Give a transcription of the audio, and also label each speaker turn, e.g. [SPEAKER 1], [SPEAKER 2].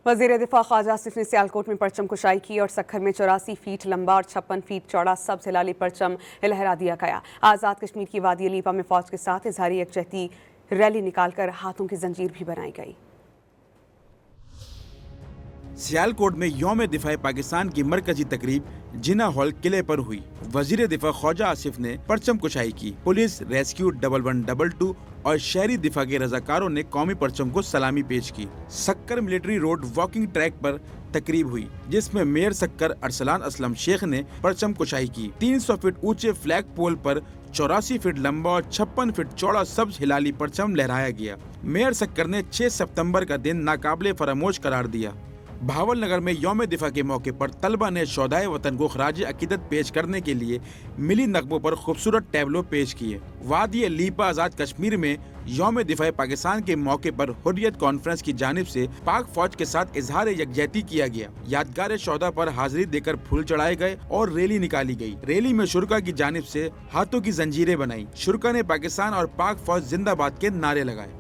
[SPEAKER 1] वज़ीर दिफा ख्वाजा आसिफ ने सियालकोट में परचम कुशाई की और सक्खर में 84 फीट लंबा और 56 फीट चौड़ा सब्ज हिलाली परचम लहरा दिया गया। आज़ाद कश्मीर की वादी अलीपा में फौज के साथ इजहारी यकजहती रैली निकालकर हाथों की जंजीर भी बनाई गई।
[SPEAKER 2] सियालकोट में यौम दिफा पाकिस्तान की मरकजी तकरीब जिना हॉल किले पर हुई। वजीर दिफा ख्वाजा आसिफ ने परचम कुशाई की। पुलिस, रेस्क्यू 1122 और शहरी दिफा के रजाकारों ने कौमी परचम को सलामी पेश की। सक्कर मिलिट्री रोड वॉकिंग ट्रैक पर तकरीब हुई, जिसमें मेयर सक्कर अरसलान असलम शेख ने परचम कुशाई की। 300 फीट ऊंचे फ्लैग पोल पर 84 फीट लंबा और 56 फीट चौड़ा सब्ज हिलाली परचम लहराया गया। मेयर सक्कर ने 6 सितंबर का दिन नाकाबिले फरामोश करार दिया। भावल नगर में यौम दिफा के मौके पर तलबा ने शोहदाए वतन को खराज अकीदत पेश करने के लिए मिली नगमों पर खूबसूरत टैबलो पेश किए। वादी अलीपा आज़ाद कश्मीर में यौम दिफा पाकिस्तान के मौके पर हुर्रियत कॉन्फ्रेंस की जानिब से पाक फौज के साथ इजहार यकजहती किया गया। यादगार शोहदा पर हाजिरी देकर फूल चढ़ाए गए और रैली निकाली गई। रैली में शुरका की जानिब से हाथों की जंजीरें बनाई। शुरका ने पाकिस्तान और पाक फौज जिंदाबाद के नारे लगाए।